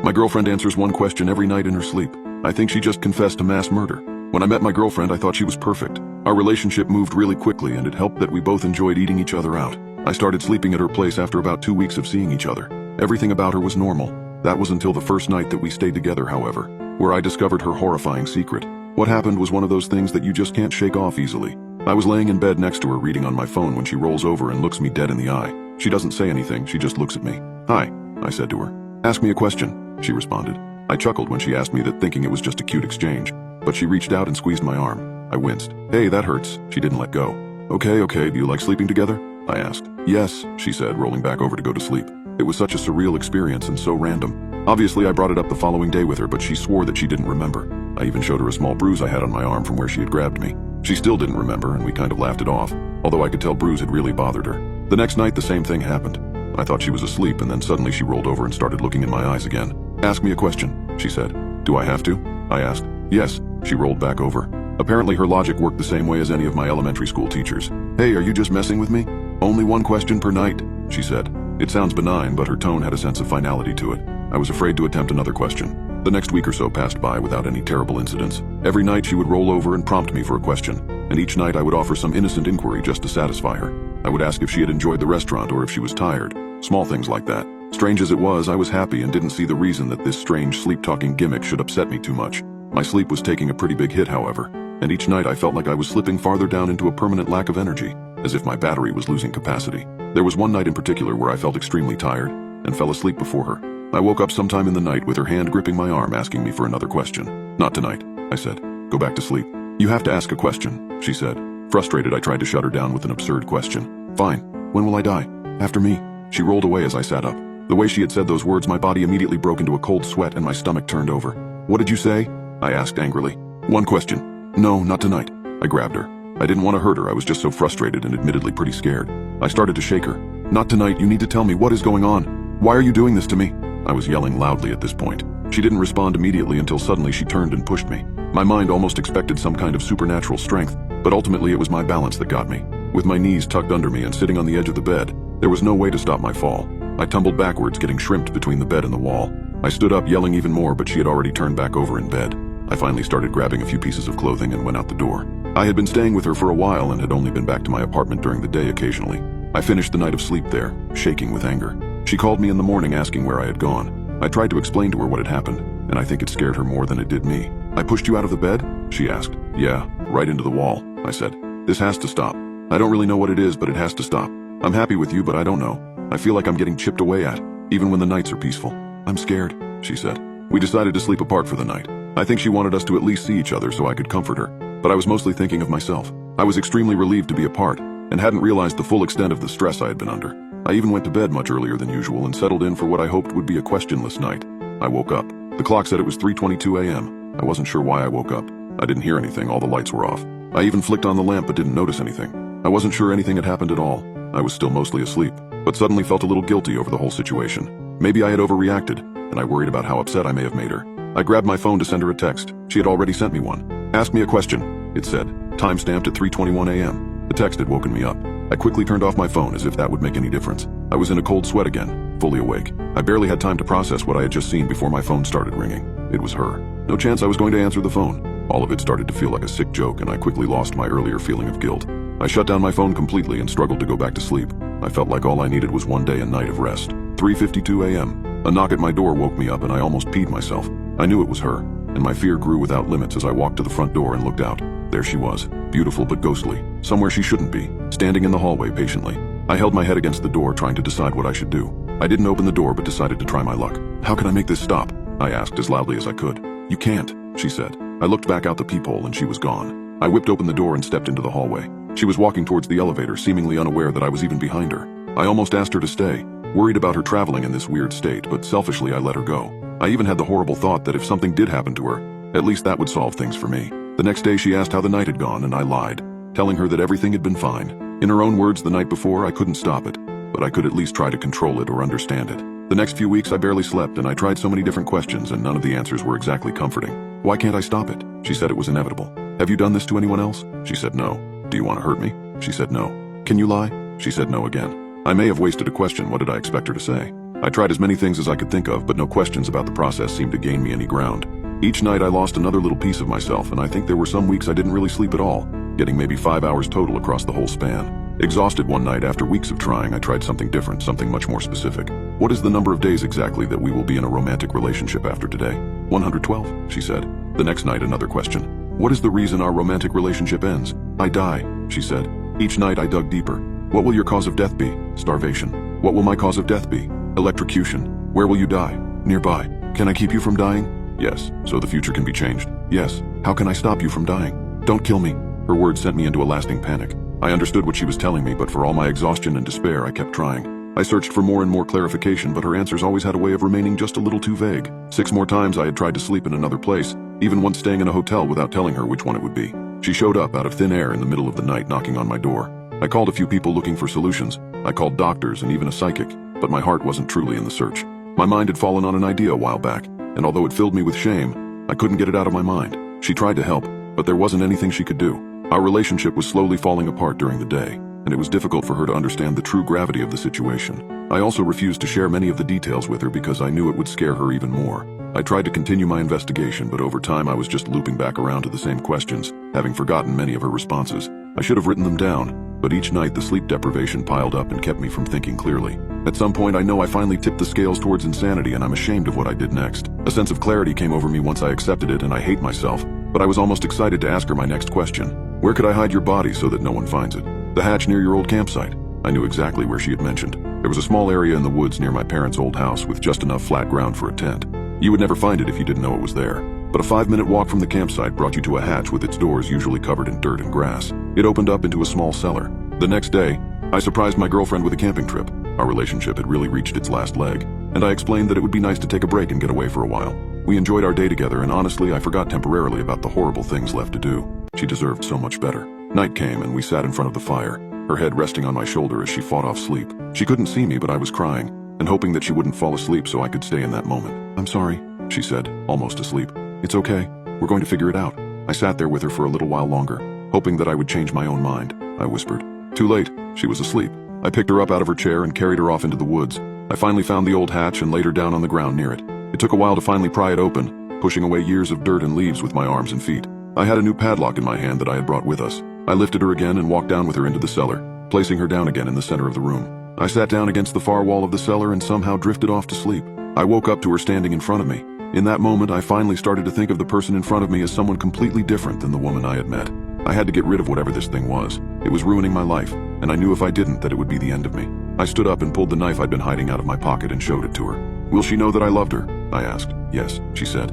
My girlfriend answers one question every night in her sleep. I think she just confessed to mass murder. When I met my girlfriend, I thought she was perfect. Our relationship moved really quickly, and it helped that we both enjoyed eating each other out. I started sleeping at her place after about 2 weeks of seeing each other. Everything about her was normal. That was until the first night that we stayed together, however, where I discovered her horrifying secret. What happened was one of those things that you just can't shake off easily. I was laying in bed next to her reading on my phone when she rolls over and looks me dead in the eye. She doesn't say anything, she just looks at me. "Hi," I said to her. "Ask me a question," she responded. I chuckled when she asked me that, thinking it was just a cute exchange. But she reached out and squeezed my arm. I winced. "Hey, that hurts." She didn't let go. Okay, do you like sleeping together?" I asked. "Yes," she said, rolling back over to go to sleep. It was such a surreal experience and so random. Obviously, I brought it up the following day with her, but she swore that she didn't remember. I even showed her a small bruise I had on my arm from where she had grabbed me. She still didn't remember, and we kind of laughed it off, although I could tell bruise had really bothered her. The next night, the same thing happened. I thought she was asleep, and then suddenly she rolled over and started looking in my eyes again. "Ask me a question," she said. "Do I have to?" I asked. "Yes." She rolled back over. Apparently her logic worked the same way as any of my elementary school teachers. "Hey, are you just messing with me? Only one question per night," she said. It sounds benign, but her tone had a sense of finality to it. I was afraid to attempt another question. The next week or so passed by without any terrible incidents. Every night she would roll over and prompt me for a question, and each night I would offer some innocent inquiry just to satisfy her. I would ask if she had enjoyed the restaurant or if she was tired. Small things like that. Strange as it was, I was happy and didn't see the reason that this strange sleep-talking gimmick should upset me too much. My sleep was taking a pretty big hit, however, and each night I felt like I was slipping farther down into a permanent lack of energy, as if my battery was losing capacity. There was one night in particular where I felt extremely tired and fell asleep before her. I woke up sometime in the night with her hand gripping my arm, asking me for another question. "Not tonight," I said. "Go back to sleep." "You have to ask a question," she said. Frustrated, I tried to shut her down with an absurd question. "Fine. When will I die?" "After me." She rolled away as I sat up. The way she had said those words, my body immediately broke into a cold sweat and my stomach turned over. "What did you say?" I asked angrily. "One question." "No, not tonight." I grabbed her. I didn't want to hurt her, I was just so frustrated and admittedly pretty scared. I started to shake her. "Not tonight, you need to tell me what is going on. Why are you doing this to me?" I was yelling loudly at this point. She didn't respond immediately until suddenly she turned and pushed me. My mind almost expected some kind of supernatural strength, but ultimately it was my balance that got me. With my knees tucked under me and sitting on the edge of the bed, there was no way to stop my fall. I tumbled backwards, getting shrimped between the bed and the wall. I stood up, yelling even more, but she had already turned back over in bed. I finally started grabbing a few pieces of clothing and went out the door. I had been staying with her for a while and had only been back to my apartment during the day occasionally. I finished the night of sleep there, shaking with anger. She called me in the morning asking where I had gone. I tried to explain to her what had happened, and I think it scared her more than it did me. "I pushed you out of the bed?" she asked. "Yeah, right into the wall," I said. "This has to stop. I don't really know what it is, but it has to stop. I'm happy with you, but I don't know. I feel like I'm getting chipped away at, even when the nights are peaceful. I'm scared," she said. We decided to sleep apart for the night. I think she wanted us to at least see each other so I could comfort her, but I was mostly thinking of myself. I was extremely relieved to be apart, and hadn't realized the full extent of the stress I had been under. I even went to bed much earlier than usual and settled in for what I hoped would be a questionless night. I woke up. The clock said it was 3:22 a.m. I wasn't sure why I woke up. I didn't hear anything, all the lights were off. I even flicked on the lamp but didn't notice anything. I wasn't sure anything had happened at all. I was still mostly asleep, but suddenly felt a little guilty over the whole situation. Maybe I had overreacted, and I worried about how upset I may have made her. I grabbed my phone to send her a text. She had already sent me one. "Ask me a question," it said, time-stamped at 3:21 a.m. The text had woken me up. I quickly turned off my phone as if that would make any difference. I was in a cold sweat again, fully awake. I barely had time to process what I had just seen before my phone started ringing. It was her. No chance I was going to answer the phone. All of it started to feel like a sick joke, and I quickly lost my earlier feeling of guilt. I shut down my phone completely and struggled to go back to sleep. I felt like all I needed was one day and night of rest. 3:52 a.m. A knock at my door woke me up and I almost peed myself. I knew it was her, and my fear grew without limits as I walked to the front door and looked out. There she was, beautiful but ghostly, somewhere she shouldn't be, standing in the hallway patiently. I held my head against the door, trying to decide what I should do. I didn't open the door but decided to try my luck. "How can I make this stop?" I asked as loudly as I could. "You can't," she said. I looked back out the peephole and she was gone. I whipped open the door and stepped into the hallway. She was walking towards the elevator, seemingly unaware that I was even behind her. I almost asked her to stay, worried about her traveling in this weird state, but selfishly I let her go. I even had the horrible thought that if something did happen to her, at least that would solve things for me. The next day she asked how the night had gone, and I lied, telling her that everything had been fine. In her own words, the night before, I couldn't stop it, but I could at least try to control it or understand it. The next few weeks I barely slept, and I tried so many different questions, and none of the answers were exactly comforting. "Why can't I stop it?" She said it was inevitable. "Have you done this to anyone else?" She said no. "Do you want to hurt me?" She said no. "Can you lie?" She said no again. I may have wasted a question. What did I expect her to say? I tried as many things as I could think of, but no questions about the process seemed to gain me any ground. Each night I lost another little piece of myself, and I think there were some weeks I didn't really sleep at all, getting maybe 5 hours total across the whole span. Exhausted one night after weeks of trying, I tried something different, something much more specific. What is the number of days exactly that we will be in a romantic relationship after today? 112, she said. The next night, another question. What is the reason our romantic relationship ends? I die, she said. Each night I dug deeper. What will your cause of death be? Starvation. What will my cause of death be? Electrocution. Where will you die? Nearby. Can I keep you from dying? Yes. So the future can be changed? Yes. How can I stop you from dying? Don't kill me. Her words sent me into a lasting panic. I understood what she was telling me, but for all my exhaustion and despair, I kept trying. I searched for more and more clarification, but her answers always had a way of remaining just a little too vague. 6 more times I had tried to sleep in another place, even once staying in a hotel without telling her which one it would be. She showed up out of thin air in the middle of the night, knocking on my door. I called a few people looking for solutions. I called doctors and even a psychic, but my heart wasn't truly in the search. My mind had fallen on an idea a while back, and although it filled me with shame, I couldn't get it out of my mind. She tried to help, but there wasn't anything she could do. Our relationship was slowly falling apart during the day, and it was difficult for her to understand the true gravity of the situation. I also refused to share many of the details with her because I knew it would scare her even more. I tried to continue my investigation, but over time I was just looping back around to the same questions, having forgotten many of her responses. I should have written them down, but each night the sleep deprivation piled up and kept me from thinking clearly. At some point I know I finally tipped the scales towards insanity, and I'm ashamed of what I did next. A sense of clarity came over me once I accepted it, and I hate myself, but I was almost excited to ask her my next question. Where could I hide your body so that no one finds it? The hatch near your old campsite. I knew exactly where she had mentioned. There was a small area in the woods near my parents' old house with just enough flat ground for a tent. You would never find it if you didn't know it was there. But a 5-minute walk from the campsite brought you to a hatch with its doors usually covered in dirt and grass. It opened up into a small cellar. The next day, I surprised my girlfriend with a camping trip. Our relationship had really reached its last leg, and I explained that it would be nice to take a break and get away for a while. We enjoyed our day together, and honestly, I forgot temporarily about the horrible things left to do. She deserved so much better. Night came, and we sat in front of the fire, her head resting on my shoulder as she fought off sleep. She couldn't see me, but I was crying, and hoping that she wouldn't fall asleep so I could stay in that moment. I'm sorry, she said, almost asleep. It's okay. We're going to figure it out. I sat there with her for a little while longer, hoping that I would change my own mind. I whispered. Too late. She was asleep. I picked her up out of her chair and carried her off into the woods. I finally found the old hatch and laid her down on the ground near it. It took a while to finally pry it open, pushing away years of dirt and leaves with my arms and feet. I had a new padlock in my hand that I had brought with us. I lifted her again and walked down with her into the cellar, placing her down again in the center of the room. I sat down against the far wall of the cellar and somehow drifted off to sleep. I woke up to her standing in front of me. In that moment, I finally started to think of the person in front of me as someone completely different than the woman I had met. I had to get rid of whatever this thing was. It was ruining my life, and I knew if I didn't that it would be the end of me. I stood up and pulled the knife I'd been hiding out of my pocket and showed it to her. Will she know that I loved her? I asked. Yes, she said.